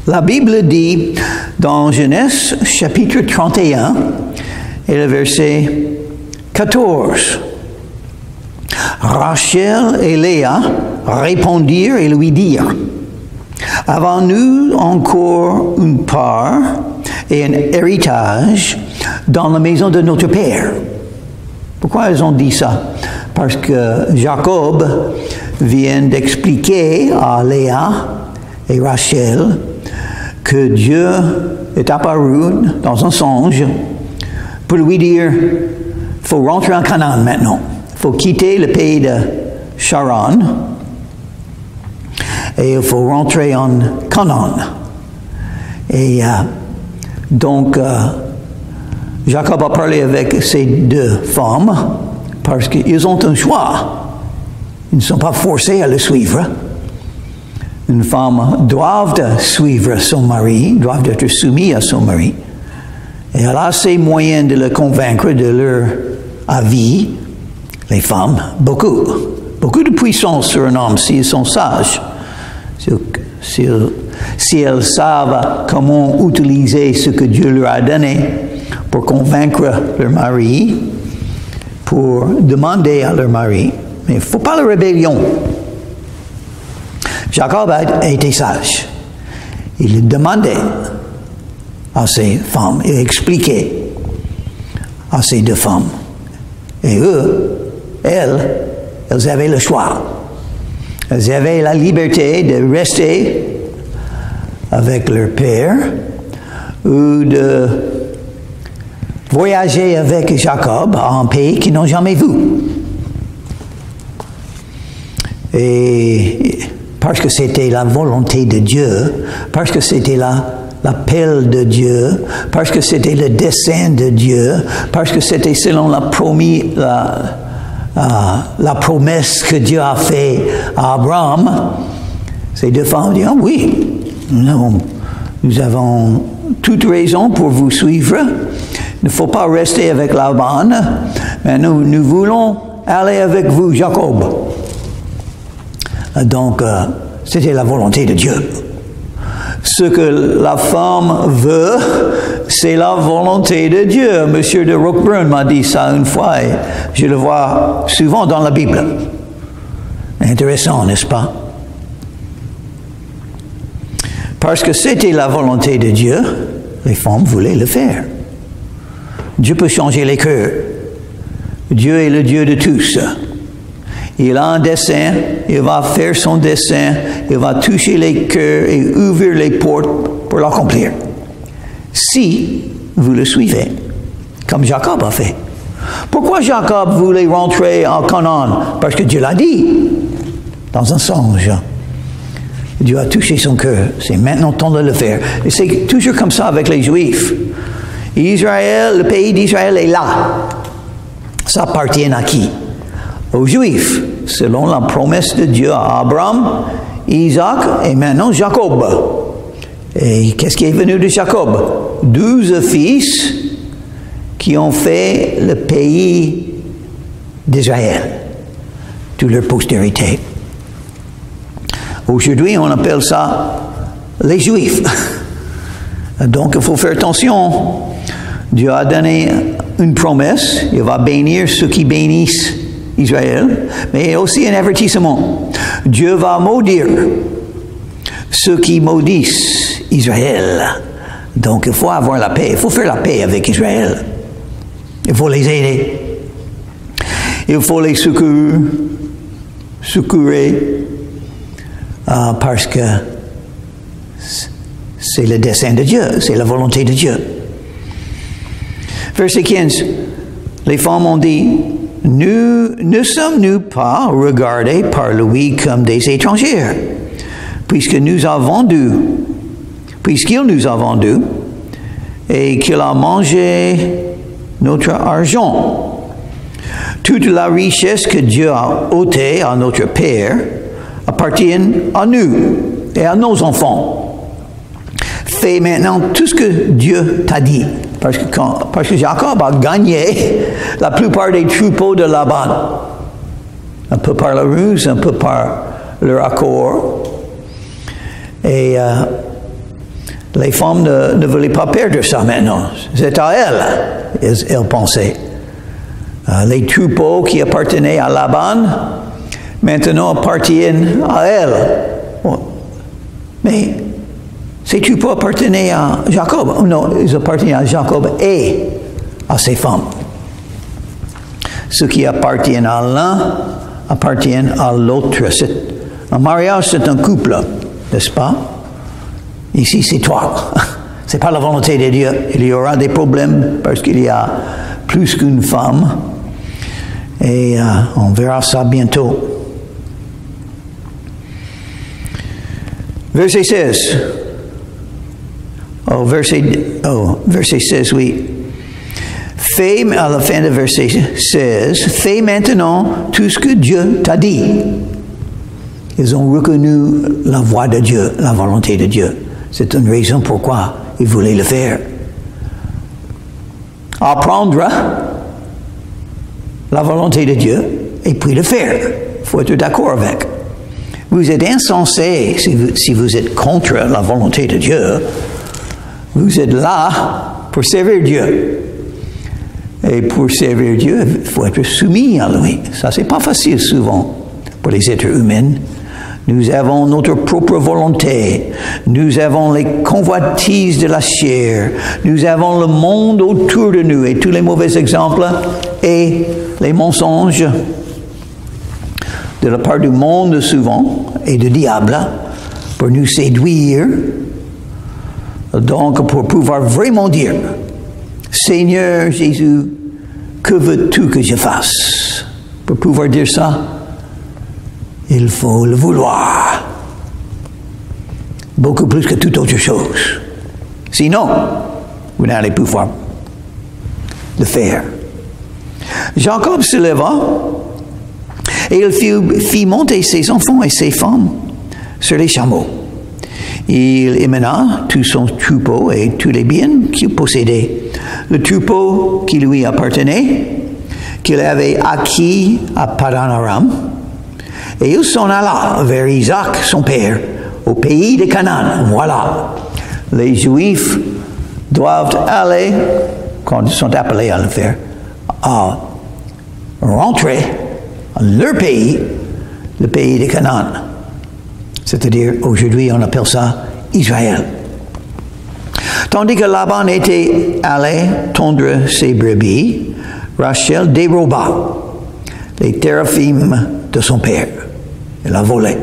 La Bible dit dans Genèse chapitre 31 et le verset 14. Rachel et Léa répondirent et lui dirent, avons-nous encore une part et un héritage dans la maison de notre Père? Pourquoi elles ont dit ça? Parce que Jacob vient d'expliquer à Léa et Rachel que Dieu est apparu dans un songe pour lui dire, il faut rentrer en Canaan maintenant. Il faut quitter le pays de Charan et il faut rentrer en Canaan. Et donc, Jacob a parlé avec ces deux femmes parce qu'ils ont un choix. Ils ne sont pas forcés à le suivre. Une femme doit suivre son mari, doit être soumise à son mari. Et elle a ses moyens de le convaincre de leur avis. Les femmes, beaucoup de puissance sur un homme s'ils sont sages. Si elles savent comment utiliser ce que Dieu leur a donné pour convaincre leur mari, pour demander à leur mari, mais il ne faut pas la rébellion. Jacob a été sage. Il demandait à ces femmes, il expliquait à ces deux femmes. Et elles avaient le choix. Elles avaient la liberté de rester avec leur père ou de voyager avec Jacob à un pays qu'ils n'ont jamais vu. Et parce que c'était la volonté de Dieu, parce que c'était l'appel de Dieu, parce que c'était le dessein de Dieu, parce que c'était selon la promesse que Dieu a faite à Abraham, ces deux femmes disent, oui, nous avons toute raison pour vous suivre. Il ne faut pas rester avec Laban, mais nous voulons aller avec vous, Jacob. Donc, c'était la volonté de Dieu. Ce que la femme veut, c'est la volonté de Dieu. Monsieur de Roquebrune m'a dit ça une fois et je le vois souvent dans la Bible. Intéressant, n'est-ce pas? Parce que c'était la volonté de Dieu, les femmes voulaient le faire. Dieu peut changer les cœurs. Dieu est le Dieu de tous. Il a un dessein, il va faire son dessein, il va toucher les cœurs et ouvrir les portes pour l'accomplir. Si vous le suivez, comme Jacob a fait. Pourquoi Jacob voulait rentrer en Canaan? Parce que Dieu l'a dit dans un songe. Dieu a touché son cœur. C'est maintenant temps de le faire. Et c'est toujours comme ça avec les Juifs. Israël, le pays d'Israël est là. Ça appartient à qui? Aux Juifs, selon la promesse de Dieu à Abraham, Isaac et maintenant Jacob. Et qu'est-ce qui est venu de Jacob? 12 fils qui ont fait le pays d'Israël, toute leur postérité. Aujourd'hui, on appelle ça les Juifs. Donc, il faut faire attention. Dieu a donné une promesse. Il va bénir ceux qui bénissent Israël, mais aussi un avertissement. Dieu va maudire ceux qui maudissent Israël. Donc, il faut avoir la paix. Il faut faire la paix avec Israël. Il faut les aider. Il faut les secourir. Parce que c'est le dessein de Dieu, c'est la volonté de Dieu. Verset 15, les femmes ont dit, ne sommes-nous pas regardés par lui comme des étrangères, puisqu'il nous a vendus, et qu'il a mangé notre argent. Toute la richesse que Dieu a ôtée à notre Père appartiennent à nous et à nos enfants. Fais maintenant tout ce que Dieu t'a dit. Parce que Jacob a gagné la plupart des troupeaux de Laban. Un peu par la ruse, un peu par leur accord. Et Les femmes ne voulaient pas perdre ça maintenant. C'est à elles pensaient. Les troupeaux qui appartenaient à Laban, maintenant appartiennent à elle. Bon. Mais ces troupeaux appartenaient à Jacob. Non, ils appartenaient à Jacob et à ses femmes. Ceux qui appartiennent à l'un appartiennent à l'autre. Un mariage, c'est un couple, n'est-ce pas? Ici, c'est toi. C'est pas la volonté de Dieu. Il y aura des problèmes parce qu'il y a plus qu'une femme. Et on verra ça bientôt. Verset 16. Verset 16, oui. Fais, à la fin de verset 16, fais maintenant tout ce que Dieu t'a dit. Ils ont reconnu la voix de Dieu, la volonté de Dieu. C'est une raison pourquoi ils voulaient le faire. Apprendre la volonté de Dieu et puis le faire. Il faut être d'accord avec. Vous êtes insensé si vous êtes contre la volonté de Dieu. Vous êtes là pour servir Dieu. Et pour servir Dieu, il faut être soumis à lui. Ça, c'est pas facile souvent pour les êtres humains. Nous avons notre propre volonté. Nous avons les convoitises de la chair. Nous avons le monde autour de nous et tous les mauvais exemples et les mensonges de la part du monde souvent et du diable pour nous séduire. Donc, pour pouvoir vraiment dire, Seigneur Jésus, que veux-tu que je fasse? Pour pouvoir dire ça, il faut le vouloir. Beaucoup plus que toute autre chose. Sinon, vous n'allez pouvoir le faire. Jacob se leva et il fit monter ses enfants et ses femmes sur les chameaux. Il emmena tout son troupeau et tous les biens qu'il possédait. Le troupeau qui lui appartenait, qu'il avait acquis à Padan Aram, et il s'en alla vers Isaac, son père, au pays de Canaan. Voilà. Les Juifs doivent aller, quand ils sont appelés à le faire, à rentrer à leur pays, le pays de Canaan. C'est-à-dire, aujourd'hui, on appelle ça Israël. Tandis que Laban était allé tondre ses brebis, Rachel déroba les téraphimes de son père. Elle a volé.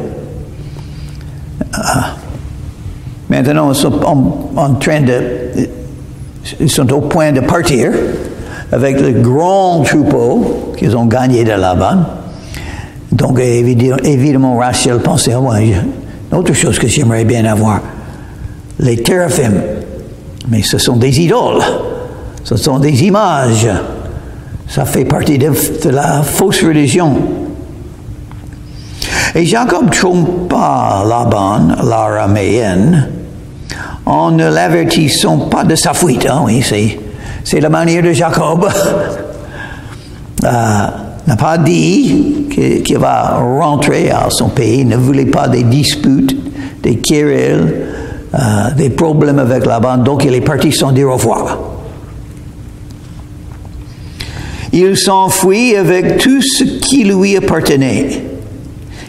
Maintenant, ils sont au point de partir avec le grand troupeau qu'ils ont gagné de Laban. Donc, évidemment, Rachel pensait, autre chose que j'aimerais bien avoir, les téraphimes. Mais ce sont des idoles, ce sont des images. Ça fait partie de la fausse religion. Et Jacob trompa Laban, l'araméenne, en ne l'avertissant pas de sa fuite. Hein, oui, c'est la manière de Jacob. N'a pas dit qu'il va rentrer à son pays, ne voulait pas des disputes, des querelles, des problèmes avec Laban, donc il est parti sans dire au revoir. Il s'enfuit avec tout ce qui lui appartenait.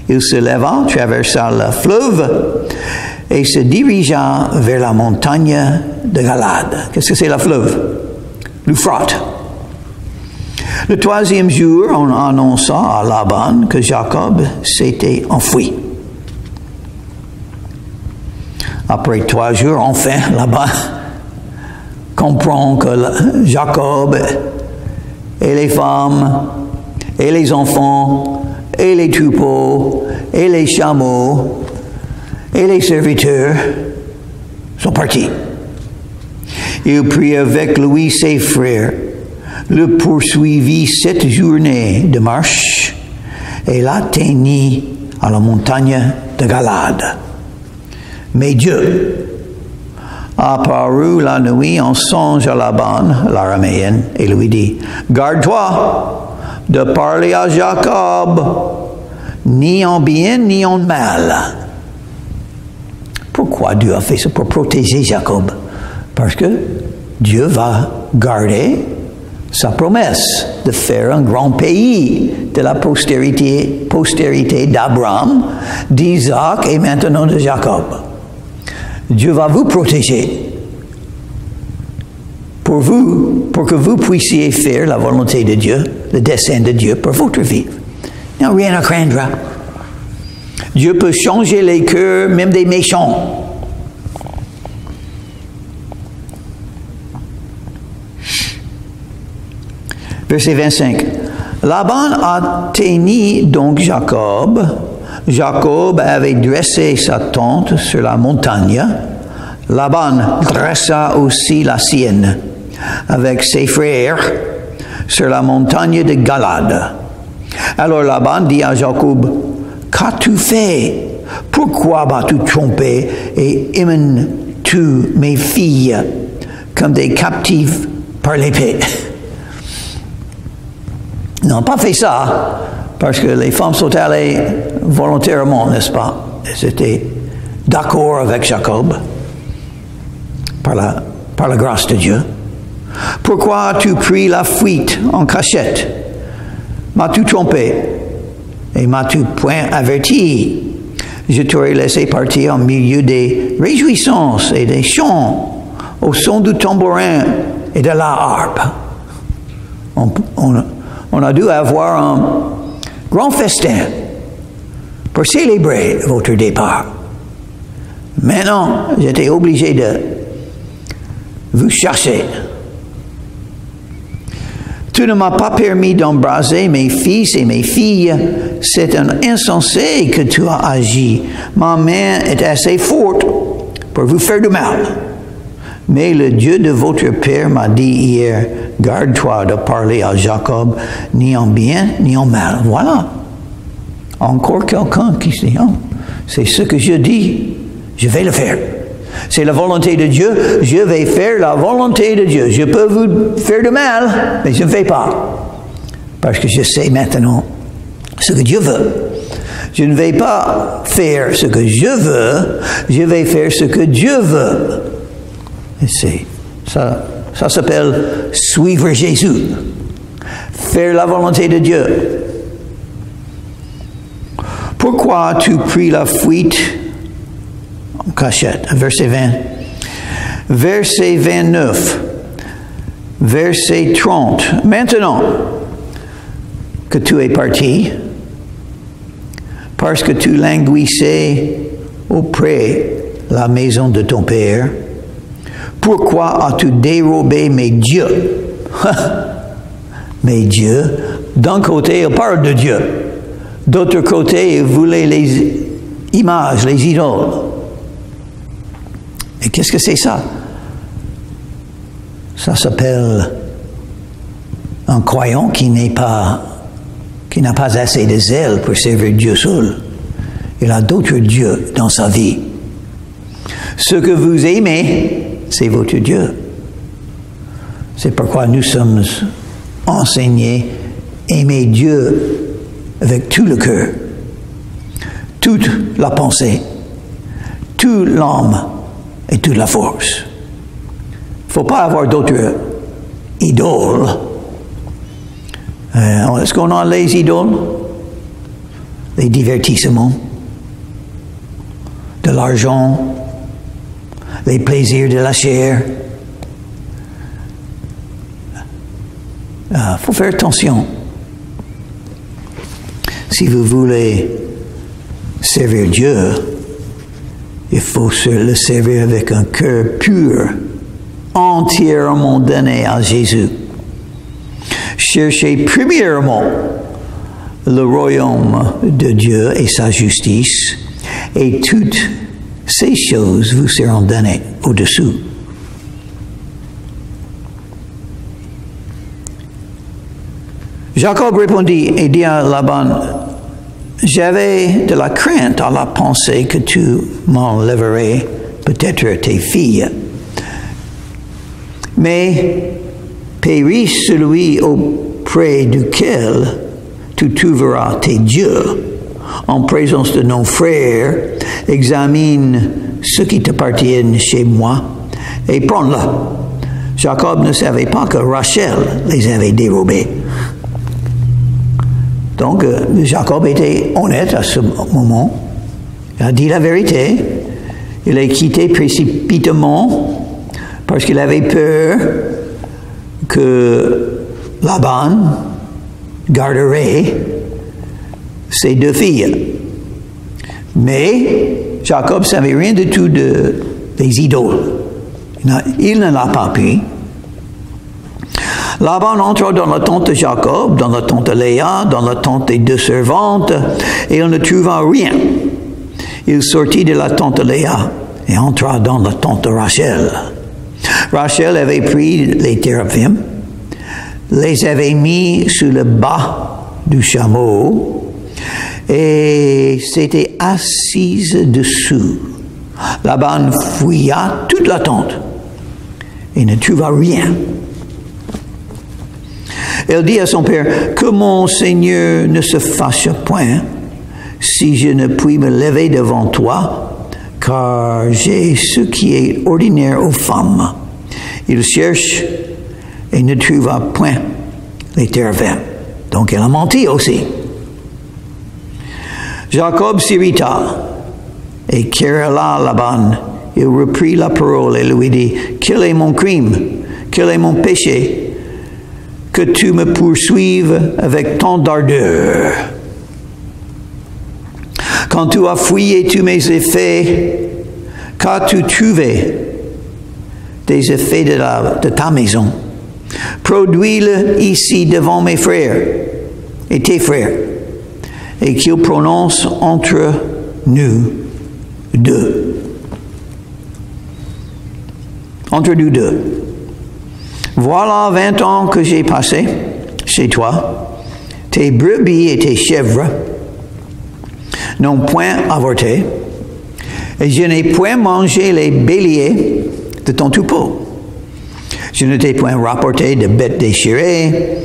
Il se leva, traversa le fleuve et se dirigea vers la montagne de Galade. Qu'est-ce que c'est la fleuve? L'Euphrate. Le troisième jour, on annonça à Laban que Jacob s'était enfui. Après 3 jours, enfin, Laban comprend que Jacob et les femmes et les enfants et les troupeaux et les chameaux et les serviteurs sont partis. Il prit avec lui ses frères, le poursuivit 7 journées de marche et l'atteignit à la montagne de Galade. Mais Dieu apparut la nuit en songe à Laban, l'araméenne, et lui dit, « Garde-toi de parler à Jacob, ni en bien ni en mal. » Pourquoi Dieu a fait ça? Pour protéger Jacob. Parce que Dieu va garder sa promesse de faire un grand pays de la postérité d'Abraham, d'Isaac et maintenant de Jacob. Dieu va vous protéger pour que vous puissiez faire la volonté de Dieu, le dessein de Dieu pour votre vie. Il n'y a rien à craindre. Dieu peut changer les cœurs, même des méchants. Verset 25. Laban atteignit donc Jacob. Jacob avait dressé sa tente sur la montagne. Laban dressa aussi la sienne avec ses frères sur la montagne de Galad. Alors Laban dit à Jacob, qu'as-tu fait? Pourquoi m'as-tu trompé et emmènes-tu mes filles comme des captives par l'épée? Ils n'ont pas fait ça parce que les femmes sont allées volontairement, n'est-ce pas? Elles étaient d'accord avec Jacob par la grâce de Dieu. Pourquoi as-tu pris la fuite en cachette? M'as-tu trompé et m'as-tu point averti? Je t'aurais laissé partir en milieu des réjouissances et des chants, au son du tambourin et de la harpe. On a dû avoir un grand festin pour célébrer votre départ. Maintenant, j'étais obligé de vous chercher. Tu ne m'as pas permis d'embraser mes fils et mes filles. C'est un insensé que tu as agi. Ma main est assez forte pour vous faire du mal. Mais le Dieu de votre père m'a dit hier, garde-toi de parler à Jacob, ni en bien, ni en mal. Voilà. Encore quelqu'un qui dit, oh, c'est ce que je dis, je vais le faire. C'est la volonté de Dieu, je vais faire la volonté de Dieu. Je peux vous faire du mal, mais je ne fais pas. Parce que je sais maintenant ce que Dieu veut. Je ne vais pas faire ce que je veux, je vais faire ce que Dieu veut. Et ça s'appelle suivre Jésus. Faire la volonté de Dieu. Pourquoi as-tu pris la fuite en cachette? Verset 20. Verset 29. Verset 30. Maintenant que tu es parti, parce que tu languissais auprès de la maison de ton père, pourquoi as-tu dérobé mes dieux? Mes dieux. D'un côté, il parle de Dieu. D'autre côté, il voulait les images, les idoles. Et qu'est-ce que c'est ça? Ça s'appelle un croyant qui n'a pas assez de zèle pour servir Dieu seul. Il a d'autres dieux dans sa vie. Ce que vous aimez, c'est votre Dieu. C'est pourquoi nous sommes enseignés aimer Dieu avec tout le cœur, toute la pensée, toute l'âme et toute la force. Il ne faut pas avoir d'autres idoles. Est-ce qu'on a les idoles? Les divertissements, de l'argent, les plaisirs de la chair. Faut faire attention. Si vous voulez servir Dieu, il faut le servir avec un cœur pur, entièrement donné à Jésus. Cherchez premièrement le royaume de Dieu et sa justice, et toutes ces choses vous seront données au-dessous. Jacob répondit et dit à Laban, j'avais de la crainte à la pensée que tu m'enlèverais peut-être tes filles. Mais périsse celui auprès duquel tu trouveras tes dieux. en présence de nos frères, examine ce qui t'appartient chez moi et prends-le. Jacob ne savait pas que Rachel les avait dérobés. Donc, Jacob était honnête à ce moment. Il a dit la vérité. Il a quitté précipitamment parce qu'il avait peur que Laban garderait ses deux filles. Mais Jacob ne savait rien du tout des idoles. Il ne l'a pas pris. Laban entra dans la tente de Jacob, dans la tente de Léa, dans la tente des deux servantes, et il ne trouva rien. Il sortit de la tente de Léa et entra dans la tente de Rachel. Rachel avait pris les téraphim, les avait mis sur le bas du chameau et s'était assise dessous. Laban fouilla toute la tente et ne trouva rien. Elle dit à son père, que mon Seigneur ne se fâche point si je ne puis me lever devant toi, car j'ai ce qui est ordinaire aux femmes. Il cherche et ne trouva point les téraphim. Donc elle a menti aussi. Jacob s'irrita et querella Laban. Il reprit la parole et lui dit, quel est mon crime? Quel est mon péché? Que tu me poursuives avec tant d'ardeur. Quand tu as fouillé tous mes effets, qu'as-tu trouvé des effets de ta maison? Produis-le ici devant mes frères et tes frères, et qu'ils prononcent entre nous deux. Entre nous deux. Voilà 20 ans que j'ai passé chez toi. Tes brebis et tes chèvres n'ont point avorté, et je n'ai point mangé les béliers de ton troupeau. Je ne t'ai point rapporté de bêtes déchirées,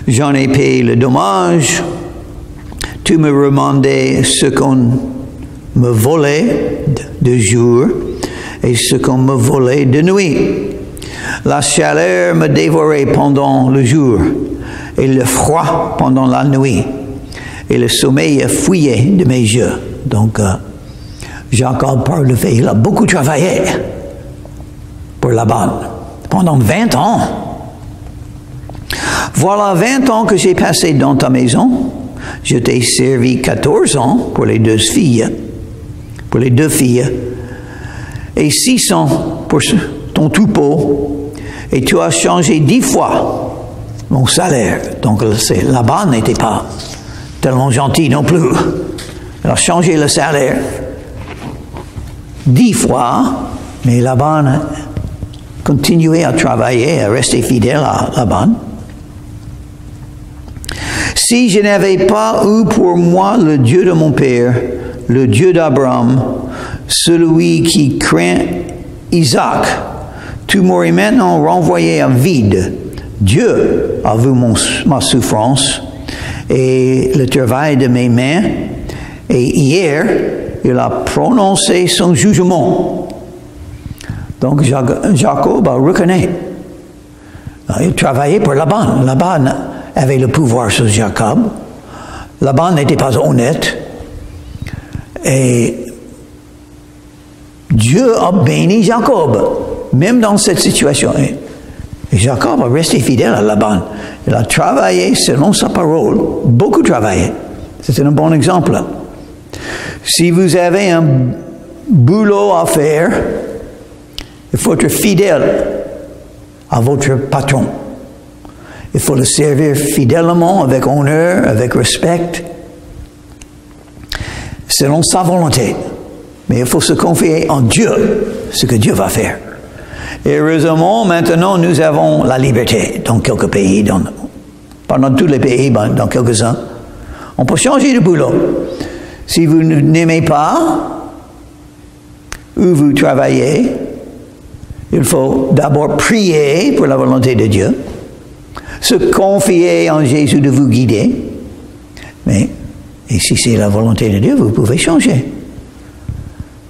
j'en ai payé le dommage. Tu me remandais ce qu'on me volait de jour et ce qu'on me volait de nuit. La chaleur me dévorait pendant le jour et le froid pendant la nuit. Et le sommeil fouillait de mes yeux. Donc, Jacob parle de fait, il a beaucoup travaillé pour Laban pendant 20 ans. Voilà 20 ans que j'ai passé dans ta maison. Je t'ai servi 14 ans pour les deux filles, et 6 ans pour ton troupeau. Et tu as changé 10 fois mon salaire. Donc Laban n'était pas tellement gentil non plus. Il a changé le salaire 10 fois, mais Laban a continué à travailler, à rester fidèle à Laban. Si je n'avais pas eu pour moi le Dieu de mon père, le Dieu d'Abraham, celui qui craint Isaac, tu m'aurais maintenant renvoyé à vide. Dieu a vu ma souffrance et le travail de mes mains, et hier, il a prononcé son jugement. Donc Jacob a reconnu. Il travaillait pour Laban. Laban avait le pouvoir sur Jacob. Laban n'était pas honnête. Et Dieu a béni Jacob, même dans cette situation. Et Jacob a resté fidèle à Laban. Il a travaillé selon sa parole, beaucoup travaillé. C'est un bon exemple. Si vous avez un boulot à faire, il faut être fidèle à votre patron. Il faut le servir fidèlement, avec honneur, avec respect, selon sa volonté. Mais il faut se confier en Dieu, ce que Dieu va faire. Et heureusement, maintenant, nous avons la liberté dans quelques pays, pas dans tous les pays, mais dans quelques-uns. On peut changer de boulot. Si vous n'aimez pas où vous travaillez, il faut d'abord prier pour la volonté de Dieu, se confier en Jésus de vous guider, mais Et si c'est la volonté de Dieu, vous pouvez changer.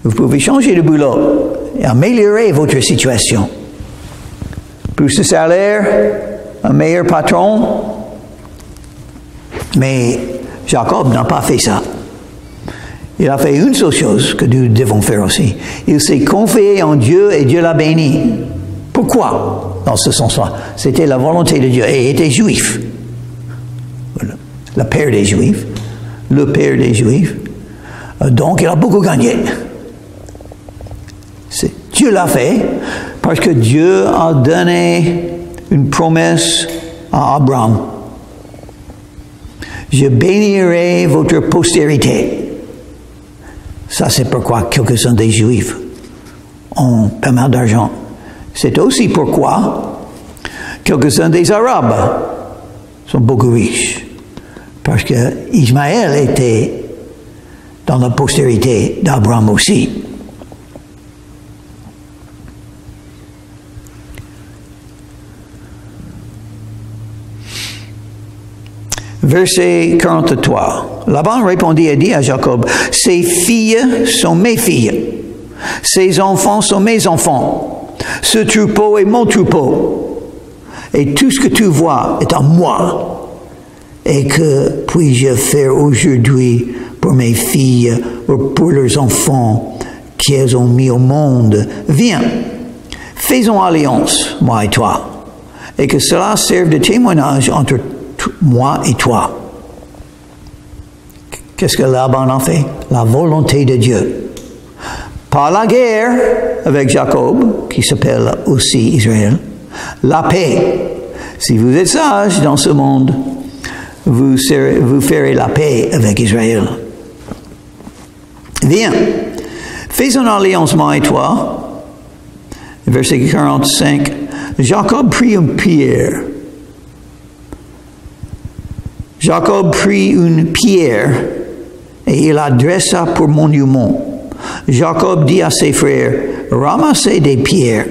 Vous pouvez changer de boulot et améliorer votre situation. Plus de salaire, un meilleur patron. Mais Jacob n'a pas fait ça. Il a fait une seule chose que nous devons faire aussi. Il s'est confié en Dieu et Dieu l'a béni. Pourquoi? Dans ce sens-là. C'était la volonté de Dieu. Et il était juif. Le père des Juifs. Le père des Juifs. Donc, il a beaucoup gagné. Dieu l'a fait parce que Dieu a donné une promesse à Abraham. Je bénirai votre postérité. Ça, c'est pourquoi quelques-uns des Juifs ont pas mal d'argent. C'est aussi pourquoi quelques-uns des Arabes sont beaucoup riches. Parce que Ismaël était dans la postérité d'Abraham aussi. Verset 43. Laban répondit et dit à Jacob, « Ces filles sont mes filles, ces enfants sont mes enfants, ce troupeau est mon troupeau, et tout ce que tu vois est à moi. Et que puis-je faire aujourd'hui pour mes filles ou pour leurs enfants qu'elles ont mis au monde? Viens, faisons alliance, moi et toi, et que cela serve de témoignage entre moi et toi. » Qu'est-ce que Laban a fait? La volonté de Dieu. Pas la guerre avec Jacob, qui s'appelle aussi Israël. La paix. Si vous êtes sage dans ce monde, vous ferez la paix avec Israël. Viens, faisons une alliance, moi et toi. Verset 45. Jacob prit une pierre. Jacob prit une pierre et il la dressa pour monument. Jacob dit à ses frères, ramassez des pierres.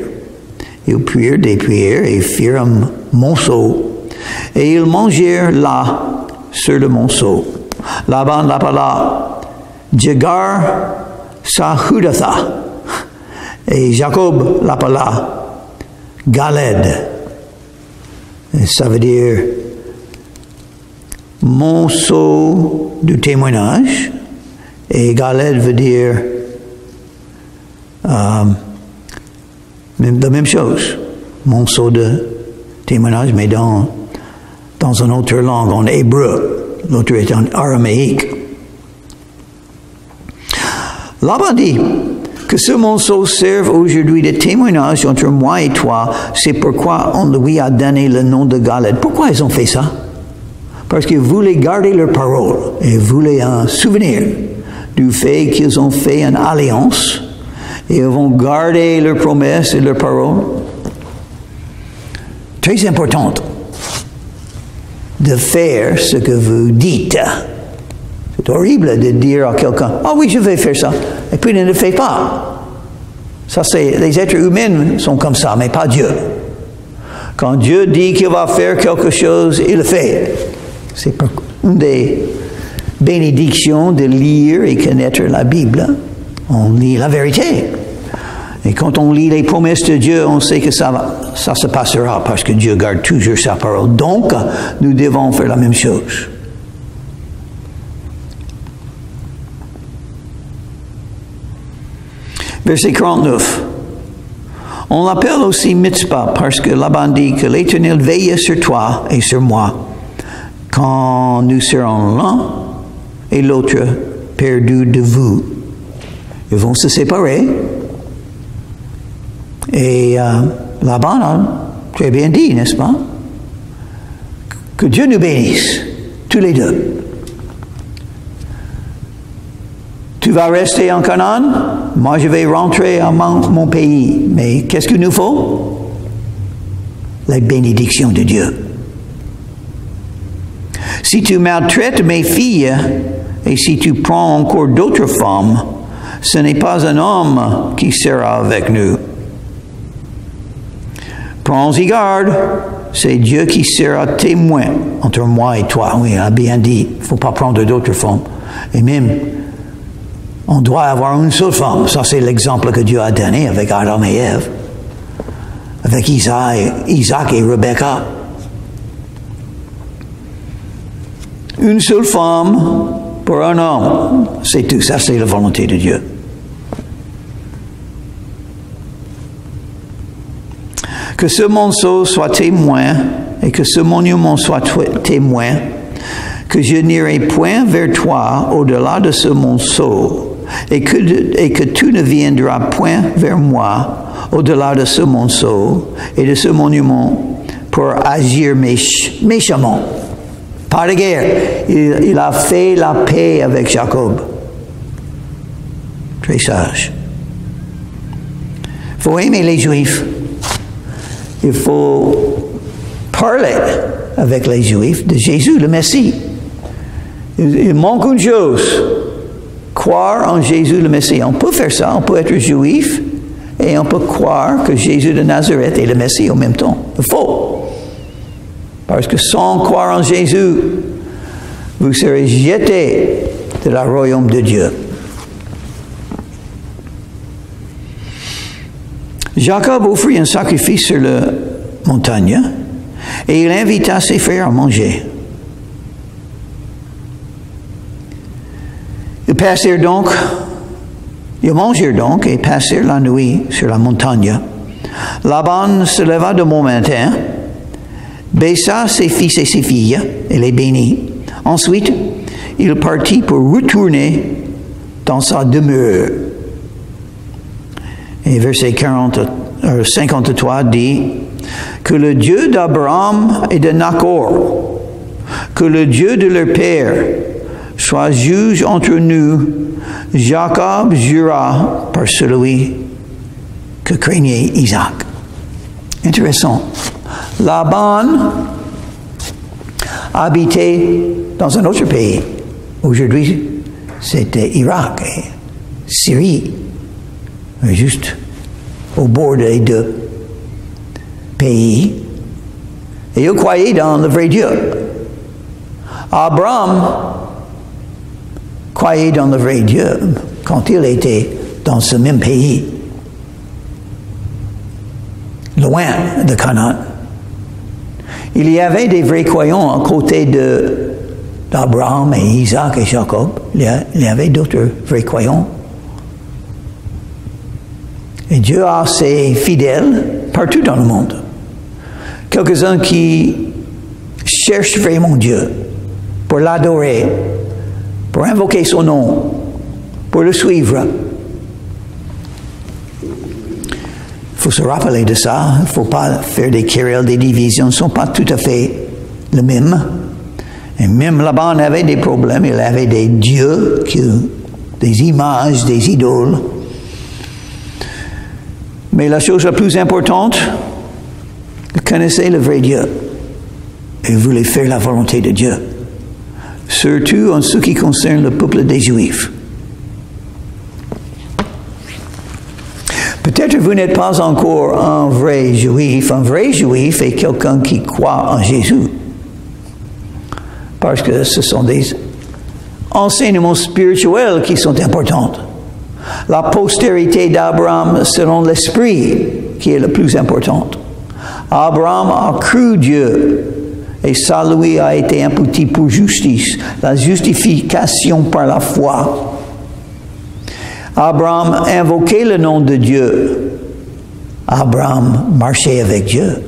Ils prirent des pierres et firent un monceau. Et ils mangèrent là, sur le monceau. Laban l'appela Jegar Sahudatha. Et Jacob l'appela Galed. Et ça veut dire monceau du témoignage. Et Galed veut dire la même chose. Monceau de témoignage, mais dans une autre langue, en hébreu. L'autre est en araméique. Laban dit que ce monceau serve aujourd'hui de témoignage entre moi et toi. C'est pourquoi on lui a donné le nom de Galed. Pourquoi ils ont fait ça? Parce qu'ils voulaient garder leur parole et voulaient un souvenir du fait qu'ils ont fait une alliance et ils vont garder leurs promesses et leurs paroles. Très importante de faire ce que vous dites. C'est horrible de dire à quelqu'un, « Ah oui, je vais faire ça », et puis il ne le fait pas. Ça, c'est, les êtres humains sont comme ça, mais pas Dieu. Quand Dieu dit qu'il va faire quelque chose, il le fait. C'est une des bénédictions de lire et connaître la Bible. On lit la vérité. Et quand on lit les promesses de Dieu, on sait que ça se passera parce que Dieu garde toujours sa parole. Donc, nous devons faire la même chose. Verset 49. On l'appelle aussi Mitzpah parce que Laban dit que l'Éternel veille sur toi et sur moi quand nous serons l'un et l'autre perdus de vous. Ils vont se séparer. Et Laban a très bien dit, n'est-ce pas? Que Dieu nous bénisse, tous les deux. Tu vas rester en Canaan, moi je vais rentrer à mon pays. Mais qu'est-ce qu'il nous faut? La bénédiction de Dieu. Si tu maltraites mes filles et si tu prends encore d'autres femmes, ce n'est pas un homme qui sera avec nous. Prends-y garde, c'est Dieu qui sera témoin entre moi et toi. Oui, il a bien dit, il ne faut pas prendre d'autres formes. Et même, on doit avoir une seule forme. Ça, c'est l'exemple que Dieu a donné avec Adam et Ève, avec Isaac et Rebecca. Une seule femme pour un homme, c'est tout. Ça, c'est la volonté de Dieu. Que ce monceau soit témoin et que ce monument soit témoin que je n'irai point vers toi au-delà de ce monceau et que tu ne viendras point vers moi au-delà de ce monceau et de ce monument pour agir méchamment. Pas de guerre. Il a fait la paix avec Jacob. Très sage. Il faut aimer les Juifs. Il faut parler avec les Juifs de Jésus, le Messie. Il manque une chose. Croire en Jésus, le Messie. On peut faire ça. On peut être juif et on peut croire que Jésus de Nazareth est le Messie en même temps. Il faut. Parce que sans croire en Jésus, vous serez jetés de la royaume de Dieu. Jacob offrit un sacrifice sur la montagne et il invita ses frères à manger. Ils mangèrent donc et passèrent la nuit sur la montagne. Laban se leva de bon matin, baissa ses fils et ses filles et les bénit. Ensuite, il partit pour retourner dans sa demeure. Et verset 53 dit que le Dieu d'Abraham et de Nahor, que le Dieu de leur père soit juge entre nous. Jacob jura par celui que craignait Isaac. Intéressant. Laban habitait dans un autre pays. Aujourd'hui, c'était Irak et Syrie. Juste au bord des deux pays. Et il croyait dans le vrai Dieu. Abraham croyait dans le vrai Dieu quand il était dans ce même pays, loin de Canaan. Il y avait des vrais croyants à côté d'Abraham et Isaac et Jacob. Il y avait d'autres vrais croyants. Et Dieu a ses fidèles partout dans le monde. Quelques-uns qui cherchent vraiment Dieu pour l'adorer, pour invoquer son nom, pour le suivre. Il faut se rappeler de ça. Il ne faut pas faire des querelles, des divisions. Ils ne sont pas tout à fait les mêmes. Et même là-bas, on avait des problèmes. Il y avait des dieux, des images, des idoles. Mais la chose la plus importante, vous connaissez le vrai Dieu et vous voulez faire la volonté de Dieu, surtout en ce qui concerne le peuple des Juifs. Peut-être vous n'êtes pas encore un vrai Juif. Un vrai Juif est quelqu'un qui croit en Jésus. Parce que ce sont des enseignements spirituels qui sont importants. La postérité d'Abraham selon l'esprit qui est le plus important. Abraham a cru Dieu et ça lui a été imputé pour justice, la justification par la foi. Abraham invoquait le nom de Dieu. Abraham marchait avec Dieu.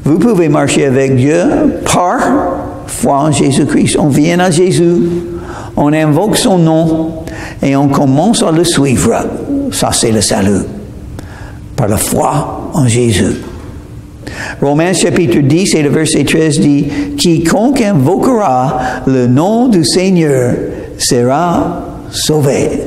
Vous pouvez marcher avec Dieu par foi en Jésus-Christ. On vient à Jésus, on invoque son nom et on commence à le suivre. Ça, c'est le salut. Par la foi en Jésus. Romains chapitre 10 et le verset 13 dit « Quiconque invoquera le nom du Seigneur sera sauvé. »